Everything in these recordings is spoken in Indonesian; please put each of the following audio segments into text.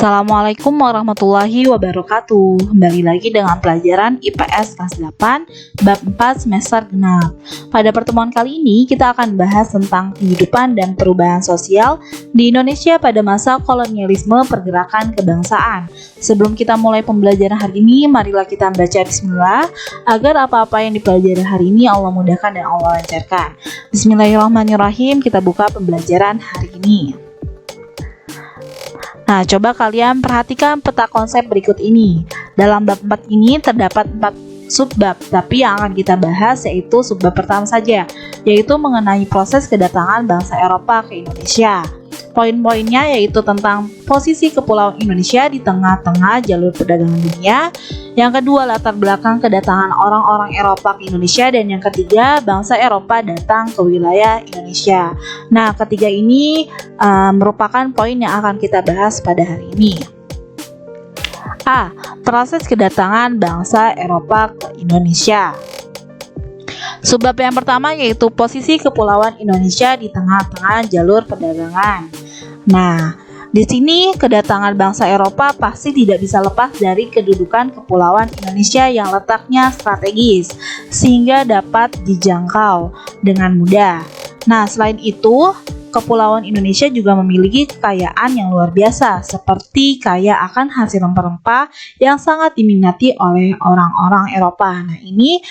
Assalamualaikum warahmatullahi wabarakatuh. Kembali lagi dengan pelajaran IPS kelas 8 bab 4 semester genap. Pada pertemuan kali ini kita akan bahas tentang kehidupan dan perubahan sosial di Indonesia pada masa kolonialisme pergerakan kebangsaan. Sebelum kita mulai pembelajaran hari ini, marilah kita membaca bismillah agar apa-apa yang dipelajari hari ini Allah mudahkan dan Allah lancarkan. Bismillahirrahmanirrahim, kita buka pembelajaran hari ini. Nah, coba kalian perhatikan peta konsep berikut ini. Dalam bab 4 ini terdapat 4 subbab, tapi yang akan kita bahas yaitu subbab pertama saja, yaitu mengenai proses kedatangan bangsa Eropa ke Indonesia. Poin-poinnya yaitu tentang posisi Kepulauan Indonesia di tengah-tengah jalur perdagangan dunia. Yang kedua, latar belakang kedatangan orang-orang Eropa ke Indonesia. Dan yang ketiga, bangsa Eropa datang ke wilayah Indonesia. Nah, ketiga ini merupakan poin yang akan kita bahas pada hari ini. A. Proses kedatangan bangsa Eropa ke Indonesia. Subbab yang pertama yaitu posisi Kepulauan Indonesia di tengah-tengah jalur perdagangan. Nah, di sini kedatangan bangsa Eropa pasti tidak bisa lepas dari kedudukan Kepulauan Indonesia yang letaknya strategis sehingga dapat dijangkau dengan mudah. Nah, selain itu, Kepulauan Indonesia juga memiliki kekayaan yang luar biasa, seperti kaya akan hasil rempah-rempah yang sangat diminati oleh orang-orang Eropa. Nah, ini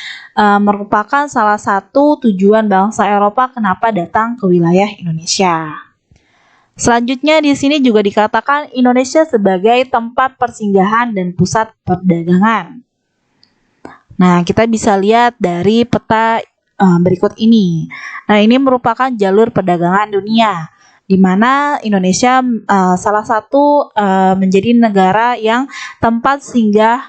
merupakan salah satu tujuan bangsa Eropa kenapa datang ke wilayah Indonesia. Selanjutnya di sini juga dikatakan Indonesia sebagai tempat persinggahan dan pusat perdagangan. Nah, kita bisa lihat dari peta berikut ini. Nah, ini merupakan jalur perdagangan dunia, di mana Indonesia salah satu menjadi negara yang tempat singgah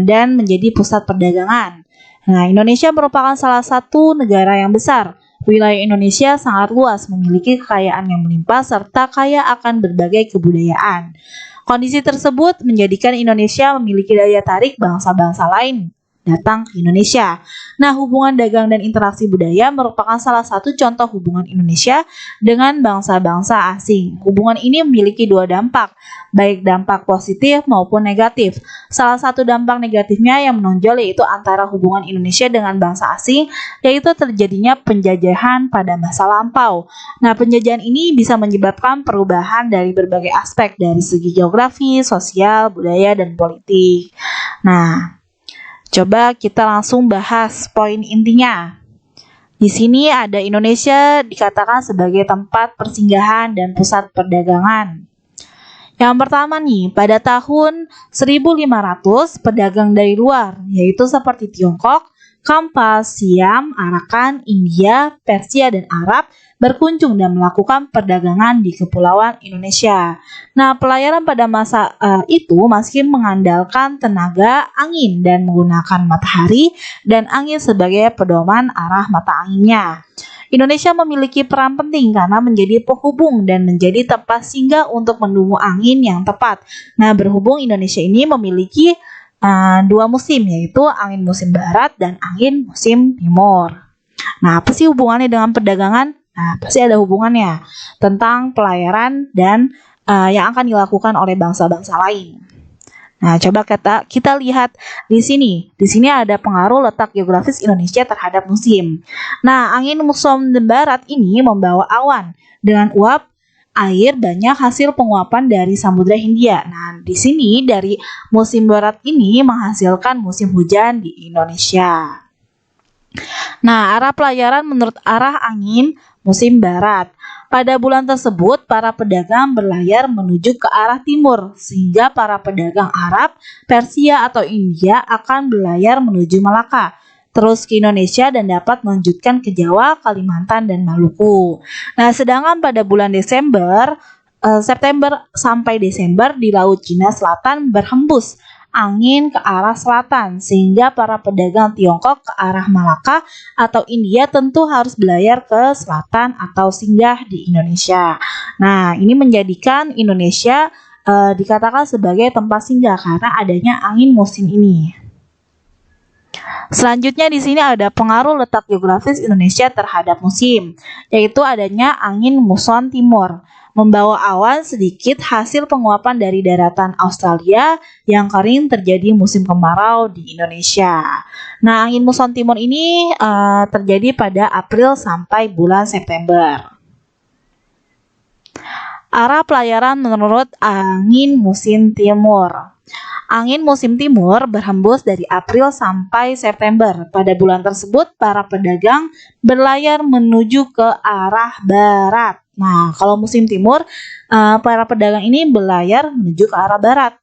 dan menjadi pusat perdagangan. Nah, Indonesia merupakan salah satu negara yang besar. Wilayah Indonesia sangat luas, memiliki kekayaan yang melimpah serta kaya akan berbagai kebudayaan. Kondisi tersebut menjadikan Indonesia memiliki daya tarik bangsa-bangsa lain datang ke Indonesia. Nah, hubungan dagang dan interaksi budaya merupakan salah satu contoh hubungan Indonesia dengan bangsa-bangsa asing. Hubungan ini memiliki dua dampak, baik dampak positif maupun negatif. Salah satu dampak negatifnya yang menonjol yaitu antara hubungan Indonesia dengan bangsa asing, yaitu terjadinya penjajahan pada masa lampau. Nah, penjajahan ini bisa menyebabkan perubahan dari berbagai aspek dari segi geografi, sosial, budaya, dan politik. Nah, coba kita langsung bahas poin intinya. Di sini ada Indonesia dikatakan sebagai tempat persinggahan dan pusat perdagangan. Yang pertama nih, pada tahun 1500 pedagang dari luar, yaitu seperti Tiongkok, Kampas, Siam, Arakan, India, Persia, dan Arab berkunjung dan melakukan perdagangan di Kepulauan Indonesia. Nah, pelayaran pada masa itu masih mengandalkan tenaga angin dan menggunakan matahari dan angin sebagai pedoman arah mata anginnya. Indonesia memiliki peran penting karena menjadi penghubung dan menjadi tempat singgah untuk menunggu angin yang tepat. Nah, berhubung Indonesia ini memiliki dua musim, yaitu angin musim barat dan angin musim timur. Nah, apa sih hubungannya dengan perdagangan? Nah, pasti ada hubungannya tentang pelayaran dan yang akan dilakukan oleh bangsa-bangsa lain. Nah, coba kita lihat di sini. Di sini ada pengaruh letak geografis Indonesia terhadap musim. Nah, angin musim barat ini membawa awan dengan uap air banyak hasil penguapan dari Samudra Hindia. Nah, di sini dari musim barat ini menghasilkan musim hujan di Indonesia. Nah, arah pelayaran menurut arah angin musim barat. Pada bulan tersebut, para pedagang berlayar menuju ke arah timur, sehingga para pedagang Arab, Persia, atau India akan berlayar menuju Malaka, terus ke Indonesia dan dapat melanjutkan ke Jawa, Kalimantan, dan Maluku. Nah, sedangkan pada bulan September sampai Desember di Laut Cina Selatan berhembus angin ke arah selatan, sehingga para pedagang Tiongkok ke arah Malaka atau India tentu harus berlayar ke selatan atau singgah di Indonesia. Nah, ini menjadikan Indonesia dikatakan sebagai tempat singgah karena adanya angin musim ini. Selanjutnya di sini ada pengaruh letak geografis Indonesia terhadap musim, yaitu adanya angin muson timur. membawa awan sedikit hasil penguapan dari daratan Australia yang kering terjadi musim kemarau di Indonesia. Nah, angin muson timur ini terjadi pada April sampai bulan September. Arah pelayaran menurut angin musim timur. Angin musim timur berhembus dari April sampai September. Pada bulan tersebut, para pedagang berlayar menuju ke arah barat. Nah, kalau musim timur, para pedagang ini berlayar menuju ke arah barat.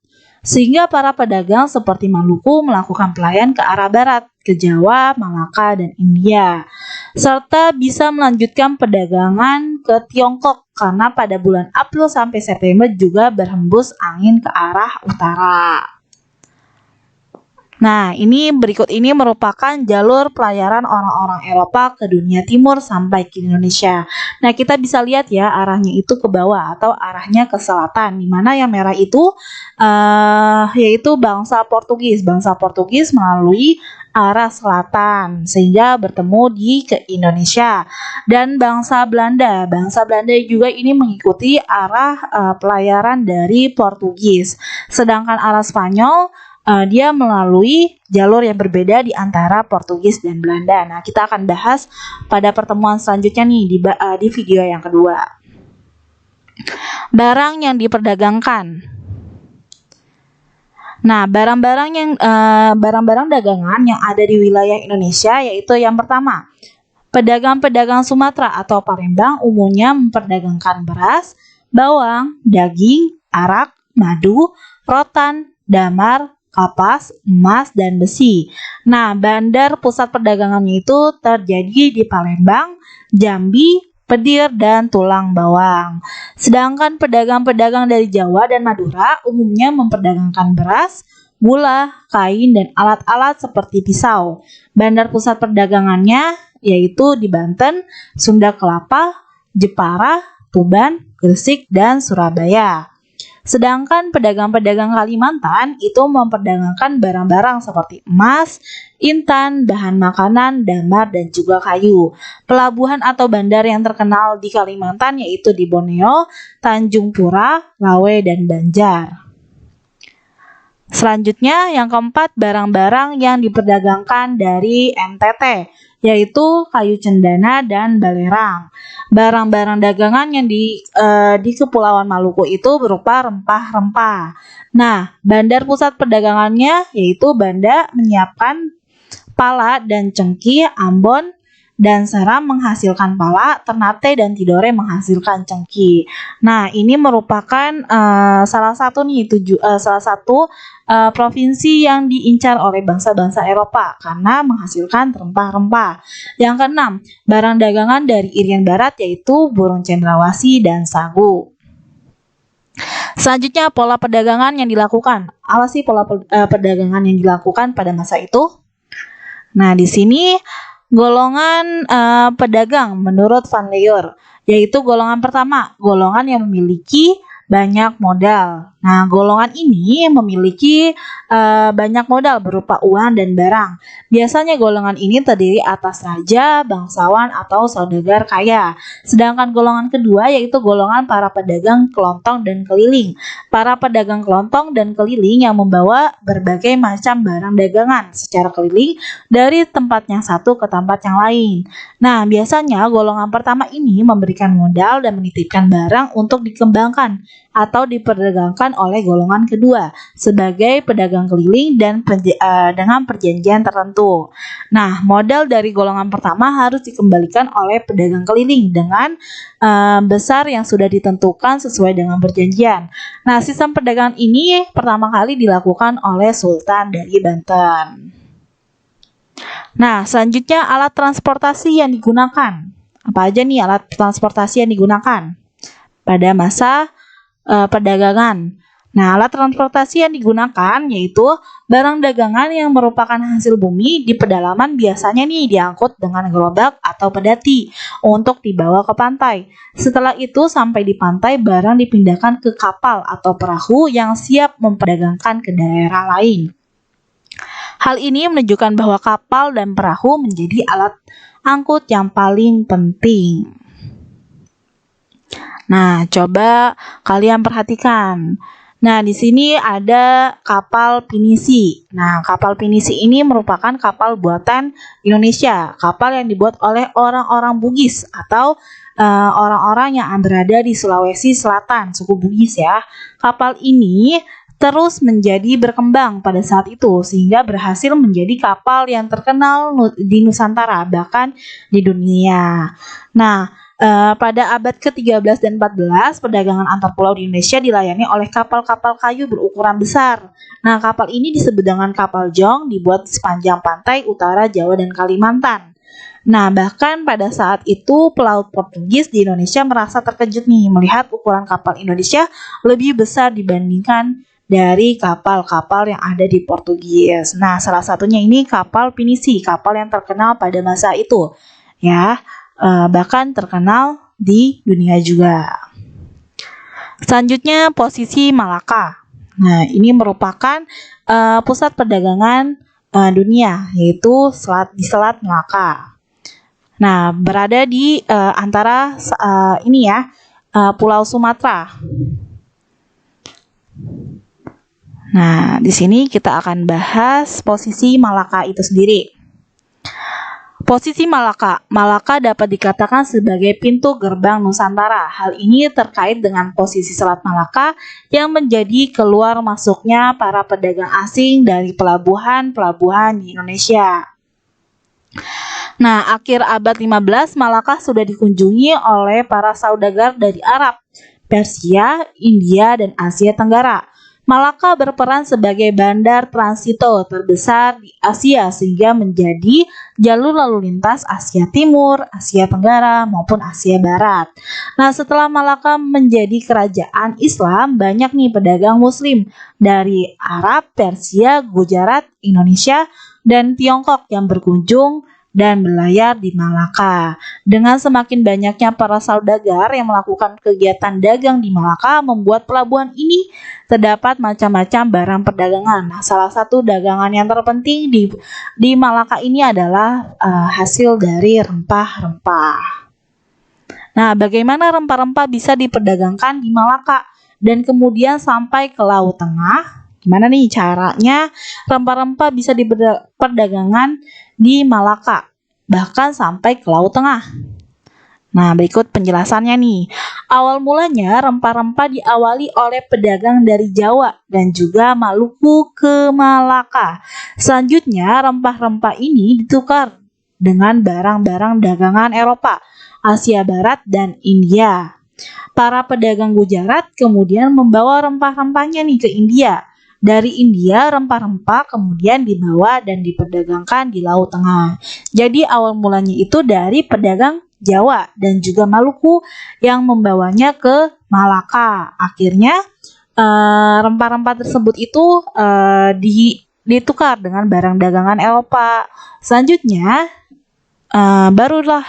Sehingga para pedagang seperti Maluku melakukan pelayaran ke arah barat, ke Jawa, Malaka, dan India. Serta bisa melanjutkan perdagangan ke Tiongkok karena pada bulan April sampai September juga berhembus angin ke arah utara. Nah, berikut ini merupakan jalur pelayaran orang-orang Eropa ke dunia timur sampai ke Indonesia. Nah, kita bisa lihat ya arahnya itu ke bawah atau arahnya ke selatan, di mana yang merah itu yaitu bangsa Portugis. Bangsa Portugis melalui arah selatan sehingga bertemu ke Indonesia. Dan bangsa Belanda juga ini mengikuti arah pelayaran dari Portugis. Sedangkan arah Spanyol dia melalui jalur yang berbeda di antara Portugis dan Belanda. Nah, kita akan bahas pada pertemuan selanjutnya nih di video yang kedua. Barang yang diperdagangkan. Nah, barang-barang dagangan yang ada di wilayah Indonesia yaitu yang pertama, pedagang-pedagang Sumatera atau Palembang umumnya memperdagangkan beras, bawang, daging, arak, madu, rotan, damar, kapas, emas, dan besi. Nah, bandar pusat perdagangannya itu terjadi di Palembang, Jambi, Pedir, dan Tulang Bawang. Sedangkan pedagang-pedagang dari Jawa dan Madura umumnya memperdagangkan beras, gula, kain, dan alat-alat seperti pisau. Bandar pusat perdagangannya yaitu di Banten, Sunda Kelapa, Jepara, Tuban, Gresik, dan Surabaya. Sedangkan pedagang-pedagang Kalimantan itu memperdagangkan barang-barang seperti emas, intan, bahan makanan, damar, dan juga kayu. Pelabuhan atau bandar yang terkenal di Kalimantan yaitu di Borneo, Tanjung Pura, Lawe, dan Banjar. Selanjutnya yang keempat, barang-barang yang diperdagangkan dari NTT yaitu kayu cendana dan balerang. Barang-barang dagangan yang di Kepulauan Maluku itu berupa rempah-rempah. Nah, bandar pusat perdagangannya yaitu Banda menyiapkan pala dan cengkih, Ambon dan Seram menghasilkan pala, Ternate dan Tidore menghasilkan cengkih. Nah, ini merupakan salah satu provinsi yang diincar oleh bangsa-bangsa Eropa karena menghasilkan rempah-rempah. Yang keenam, barang dagangan dari Irian Barat yaitu burung cendrawasih dan sagu. Selanjutnya, pola perdagangan yang dilakukan. Apa sih pola perdagangan yang dilakukan pada masa itu? Nah, di sini golongan pedagang menurut Van Leer, yaitu golongan pertama, golongan yang memiliki banyak modal. Nah, golongan ini memiliki banyak modal berupa uang dan barang. Biasanya golongan ini terdiri atas raja, bangsawan, atau saudagar kaya. Sedangkan golongan kedua yaitu golongan para pedagang kelontong dan keliling. Para pedagang kelontong dan keliling yang membawa berbagai macam barang dagangan secara keliling dari tempat yang satu ke tempat yang lain. Nah, biasanya golongan pertama ini memberikan modal dan menitipkan barang untuk dikembangkan atau diperdagangkan oleh golongan kedua sebagai pedagang keliling dan dengan perjanjian tertentu. Nah, modal dari golongan pertama harus dikembalikan oleh pedagang keliling dengan besar yang sudah ditentukan sesuai dengan perjanjian. Nah, sistem perdagangan ini pertama kali dilakukan oleh Sultan dari Banten. Nah, selanjutnya alat transportasi yang digunakan. Apa aja nih alat transportasi yang digunakan pada masa perdagangan? Nah, alat transportasi yang digunakan yaitu barang dagangan yang merupakan hasil bumi di pedalaman biasanya diangkut dengan gerobak atau pedati untuk dibawa ke pantai. Setelah itu sampai di pantai barang dipindahkan ke kapal atau perahu yang siap memperdagangkan ke daerah lain. Hal ini menunjukkan bahwa kapal dan perahu menjadi alat angkut yang paling penting. Nah, coba kalian perhatikan. Nah, di sini ada kapal pinisi. Nah, kapal pinisi ini merupakan kapal buatan Indonesia. Kapal yang dibuat oleh orang-orang Bugis atau orang-orang yang berada di Sulawesi Selatan, suku Bugis ya. Kapal ini terus menjadi berkembang pada saat itu sehingga berhasil menjadi kapal yang terkenal di Nusantara bahkan di dunia. Nah, pada abad ke-13 dan 14, perdagangan antar pulau di Indonesia dilayani oleh kapal-kapal kayu berukuran besar. Nah, kapal ini disebut dengan kapal jong, dibuat di sepanjang pantai utara Jawa dan Kalimantan. Nah, bahkan pada saat itu pelaut Portugis di Indonesia merasa terkejut nih melihat ukuran kapal Indonesia lebih besar dibandingkan dari kapal-kapal yang ada di Portugis. Nah, salah satunya ini kapal pinisi, kapal yang terkenal pada masa itu. Ya, bahkan terkenal di dunia juga. Selanjutnya posisi Malaka. Nah, ini merupakan pusat perdagangan dunia, yaitu di Selat Malaka. Nah, berada di antara ini ya, Pulau Sumatera. Nah, di sini kita akan bahas posisi Malaka itu sendiri. Posisi Malaka. Malaka dapat dikatakan sebagai pintu gerbang Nusantara. Hal ini terkait dengan posisi Selat Malaka yang menjadi keluar masuknya para pedagang asing dari pelabuhan-pelabuhan di Indonesia. Nah, akhir abad 15 Malaka sudah dikunjungi oleh para saudagar dari Arab, Persia, India, dan Asia Tenggara. Malaka berperan sebagai bandar transito terbesar di Asia sehingga menjadi jalur lalu lintas Asia Timur, Asia Tenggara, maupun Asia Barat. Nah, setelah Malaka menjadi kerajaan Islam, banyak nih pedagang Muslim dari Arab, Persia, Gujarat, Indonesia, dan Tiongkok yang berkunjung dan berlayar di Malaka. Dengan semakin banyaknya para saudagar yang melakukan kegiatan dagang di Malaka, membuat pelabuhan ini terdapat macam-macam barang perdagangan. Nah, salah satu dagangan yang terpenting di Malaka ini adalah hasil dari rempah-rempah. Nah, bagaimana rempah-rempah bisa diperdagangkan di Malaka dan kemudian sampai ke Laut Tengah? Gimana nih caranya rempah-rempah bisa diperdagangkan di Malaka, bahkan sampai ke Laut Tengah? Nah, berikut penjelasannya nih. Awal mulanya rempah-rempah diawali oleh pedagang dari Jawa dan juga Maluku ke Malaka. Selanjutnya, rempah-rempah ini ditukar dengan barang-barang dagangan Eropa, Asia Barat, dan India. Para pedagang Gujarat kemudian membawa rempah-rempahnya nih ke India. Dari India, rempah-rempah kemudian dibawa dan diperdagangkan di Laut Tengah. Jadi awal mulanya itu dari pedagang Jawa dan juga Maluku yang membawanya ke Malaka. Akhirnya rempah-rempah tersebut itu ditukar dengan barang dagangan Eropa. Selanjutnya barulah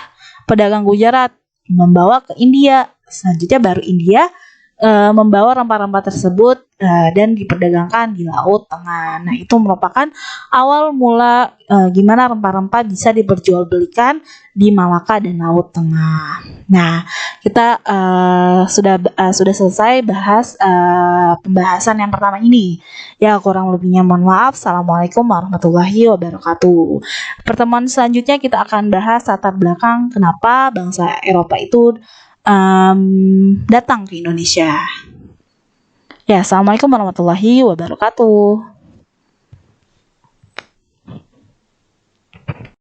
pedagang Gujarat membawa ke India. Selanjutnya baru India membawa rempah-rempah tersebut dan diperdagangkan di Laut Tengah. Nah, itu merupakan awal mula gimana rempah-rempah bisa diperjualbelikan di Malaka dan Laut Tengah. Nah, kita sudah selesai bahas pembahasan yang pertama ini. Ya, kurang lebihnya mohon maaf. Assalamualaikum warahmatullahi wabarakatuh. Pertemuan selanjutnya kita akan bahas latar belakang kenapa bangsa Eropa itu datang ke Indonesia. Ya, assalamualaikum warahmatullahi wabarakatuh.